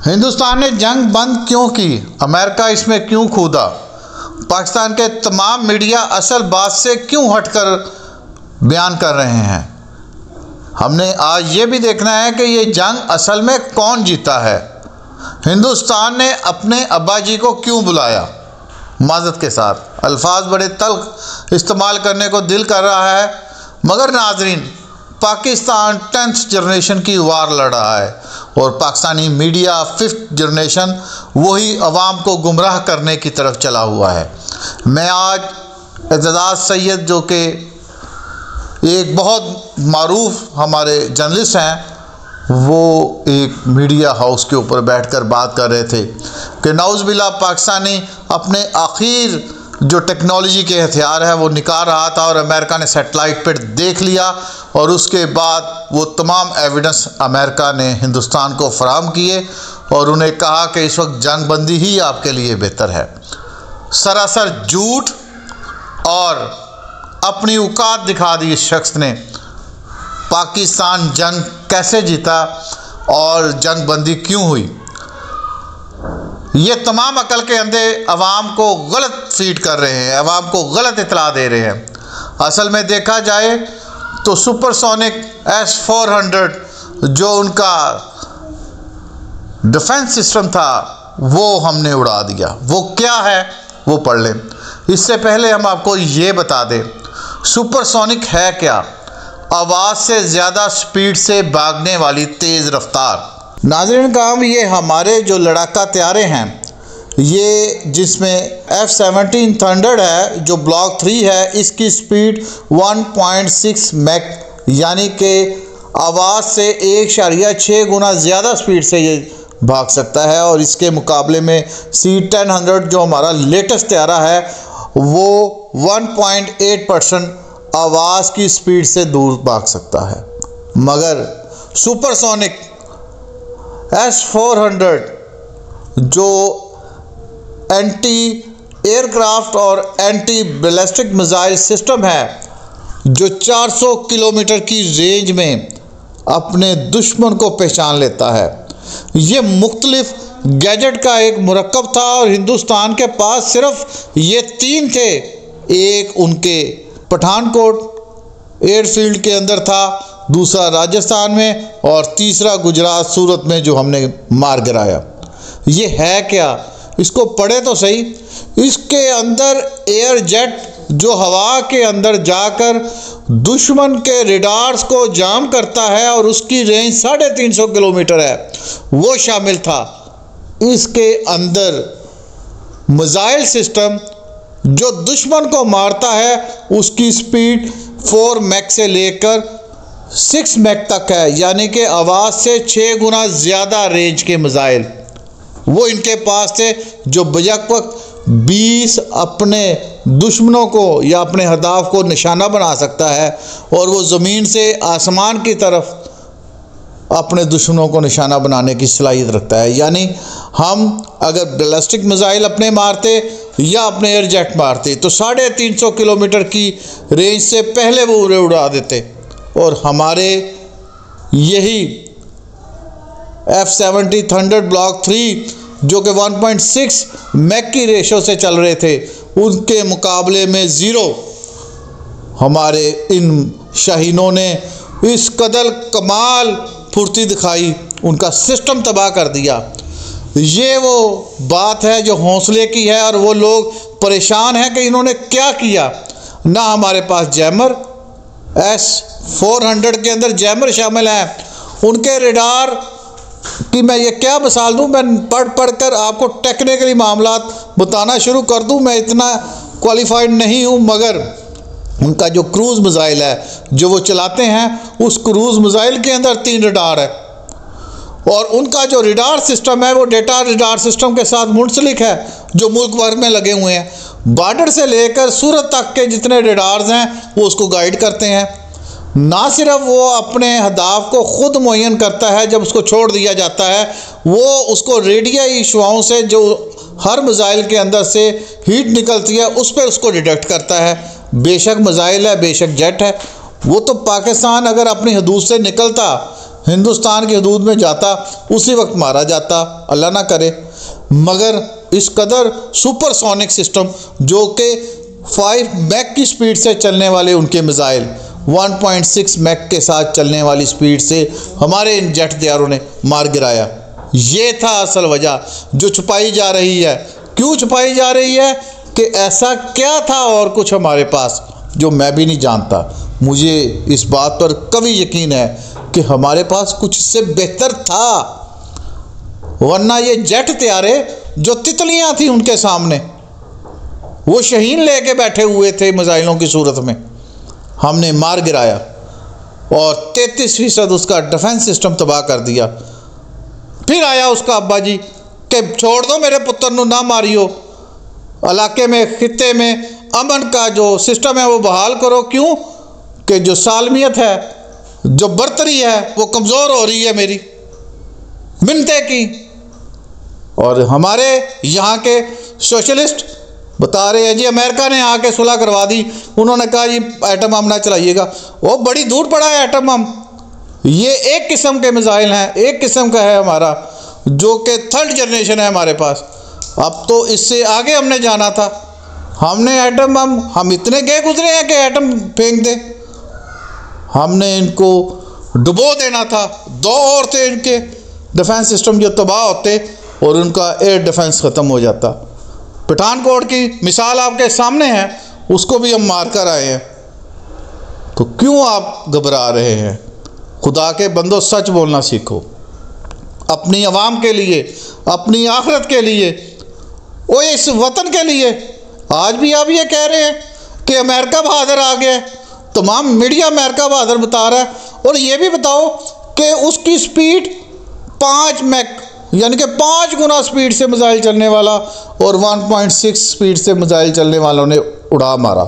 हिंदुस्तान ने जंग बंद क्यों की? अमेरिका इसमें क्यों कूदा? पाकिस्तान के तमाम मीडिया असल बात से क्यों हटकर बयान कर रहे हैं? हमने आज ये भी देखना है कि ये जंग असल में कौन जीता है। हिंदुस्तान ने अपने अब्बा जी को क्यों बुलाया? माज़रत के साथ अल्फाज बड़े तल्ख इस्तेमाल करने को दिल कर रहा है, मगर नाजरीन, पाकिस्तान 10th जनरेशन की वार लड़ रहा है और पाकिस्तानी मीडिया 5th जनरेशन वही अवाम को गुमराह करने की तरफ चला हुआ है। मैं आज एजाज़ सैयद, जो कि एक बहुत मारूफ हमारे जर्नलिस्ट हैं, वो एक मीडिया हाउस के ऊपर बैठकर बात कर रहे थे कि नाउज़ुबिल्लाह पाकिस्तानी अपने आखिर जो टेक्नोलॉजी के हथियार है वो निकाल रहा था और अमेरिका ने सैटेलाइट पर देख लिया और उसके बाद वो तमाम एविडेंस अमेरिका ने हिंदुस्तान को फराहम किए और उन्हें कहा कि इस वक्त जंग बंदी ही आपके लिए बेहतर है। सरासर झूठ और अपनी औकात दिखा दी इस शख्स ने। पाकिस्तान जंग कैसे जीता और जंग बंदी क्यों हुई? ये तमाम अकल के अंधे अवाम को गलत फीड कर रहे हैं, अवाम को गलत इतला दे रहे हैं। असल में देखा जाए तो सुपरसोनिक S-400 जो उनका डिफेंस सिस्टम था वो हमने उड़ा दिया। वो क्या है वो पढ़ लें। इससे पहले हम आपको ये बता दें, सुपरसोनिक है क्या? आवाज़ से ज़्यादा स्पीड से भागने वाली तेज़ रफ्तार। नाज़रीन काम, ये हमारे जो लड़ाका तैयारे हैं, ये जिसमें F-17 थंडर है जो ब्लॉक 3 है, इसकी स्पीड 1.6 मैक यानी कि आवाज़ से 1.6 गुना ज़्यादा स्पीड से ये भाग सकता है। और इसके मुकाबले में C-1000 जो हमारा लेटेस्ट तैयारा है वो 1.8% आवाज़ की स्पीड से दूर भाग सकता है। मगर सुपरसोनिक S-400 जो एंटी एयरक्राफ्ट और एंटी बैलिस्टिक मिसाइल सिस्टम है, जो 400 किलोमीटर की रेंज में अपने दुश्मन को पहचान लेता है, ये मुख्तलिफ गैजेट का एक मुरक्कब था और हिंदुस्तान के पास सिर्फ ये 3 थे। एक उनके पठानकोट एयरफील्ड के अंदर था, दूसरा राजस्थान में और तीसरा गुजरात सूरत में जो हमने मार गिराया। ये है क्या? इसको पढ़े तो सही। इसके अंदर एयर जेट जो हवा के अंदर जाकर दुश्मन के रेडार्स को जाम करता है और उसकी रेंज 350 किलोमीटर है, वो शामिल था। इसके अंदर मिसाइल सिस्टम जो दुश्मन को मारता है उसकी स्पीड 4 मैक से लेकर 6 मैक तक है, यानी कि आवाज़ से 6 गुना ज़्यादा रेंज के मिसाइल वो इनके पास थे, जो बजक वक्त 20 अपने दुश्मनों को या अपने हदाफ को निशाना बना सकता है और वो ज़मीन से आसमान की तरफ अपने दुश्मनों को निशाना बनाने की सलाहियत रखता है। यानी हम अगर बैलिस्टिक मिसाइल अपने मारते या अपने एयर जेट मारते तो 350 किलोमीटर की रेंज से पहले वो उड़ा देते। और हमारे यही F-17 थंडर ब्लॉक 3 जो कि 1.6 मैक की रेशो से चल रहे थे, उनके मुकाबले में 0 हमारे इन शाहीनों ने इस कदर कमाल फुर्ती दिखाई, उनका सिस्टम तबाह कर दिया। ये वो बात है जो हौसले की है और वो लोग परेशान हैं कि इन्होंने क्या किया। ना हमारे पास जैमर, S-400 के अंदर जैमर शामिल हैं, उनके रेडार कि मैं ये क्या मिसाल दूँ, मैं पढ़ कर आपको टेक्निकली मामलात बताना शुरू कर दूँ, मैं इतना क्वालिफाइड नहीं हूँ। मगर उनका जो क्रूज़ मिसाइल है जो वो चलाते हैं, उस क्रूज़ मिसाइल के अंदर 3 रेडार है और उनका जो रेडार सिस्टम है वो डेटा रेडार सिस्टम के साथ मुंसलिक है जो मुल्क भर में लगे हुए हैं। बॉर्डर से लेकर सूरत तक के जितने रेडार्स हैं वो उसको गाइड करते हैं। ना सिर्फ वो अपने हदाफ को ख़ुद मुअय्यन करता है, जब उसको छोड़ दिया जाता है वो उसको रेडियाई शुआओं से जो हर मिसाइल के अंदर से हीट निकलती है उस पर उसको डिटेक्ट करता है। बेशक मिसाइल है, बेशक जेट है, वो तो पाकिस्तान अगर अपनी हदूद से निकलता हिंदुस्तान की हदूद में जाता उसी वक्त मारा जाता, अल्लाह ना करे। मगर इस कदर सुपरसोनिक सिस्टम जो कि 5 मैक की स्पीड से चलने वाले उनके मिसाइल 1.6 मैक के साथ चलने वाली स्पीड से हमारे इन जेट तैयारों ने मार गिराया। ये था असल वजह जो छुपाई जा रही है। क्यों छुपाई जा रही है कि ऐसा क्या था और कुछ हमारे पास जो मैं भी नहीं जानता। मुझे इस बात पर कभी यकीन है कि हमारे पास कुछ इससे बेहतर था, वरना ये जेट तैयारे जो तितलियां थी उनके सामने वो शहीन लेके बैठे हुए थे मिसाइलों की सूरत में, हमने मार गिराया और 33% उसका डिफेंस सिस्टम तबाह कर दिया। फिर आया उसका अब्बा जी कि छोड़ दो मेरे पुत्र को, ना मारियो, इलाके में खित्ते में अमन का जो सिस्टम है वो बहाल करो। क्यों कि जो सालमियत है, जो बर्तरी है वो कमज़ोर हो रही है। मेरी मिन्नतें की और हमारे यहाँ के सोशलिस्ट बता रहे हैं जी अमेरिका ने आके सुलह करवा दी, उन्होंने कहा जी एटम बम ना चलाइएगा। वो बड़ी दूर पड़ा है एटम बम। ये एक किस्म के मिसाइल हैं, एक किस्म का है हमारा जो कि 3rd जनरेशन है हमारे पास। अब तो इससे आगे हमने जाना था। हमने एटम बम, हम इतने गए गुजरे हैं कि एटम फेंक दें, हमने इनको डुबो देना था। 2 और थे इनके डिफेंस सिस्टम जो तबाह होते और उनका एयर डिफेंस ख़त्म हो जाता। पठानकोट की मिसाल आपके सामने है, उसको भी हम मार कर आए हैं। तो क्यों आप घबरा रहे हैं? खुदा के बंदो सच बोलना सीखो, अपनी आवाम के लिए, अपनी आखिरत के लिए, वो इस वतन के लिए। आज भी आप ये कह रहे हैं कि अमेरिका बहादुर आ गया, तमाम मीडिया अमेरिका बहादुर बता रहा है। और ये भी बताओ कि उसकी स्पीड 5 मैक यानी कि 5 गुना स्पीड से मिसाइल चलने वाला और 1.6 स्पीड से मिसाइल चलने वालों ने उड़ा मारा।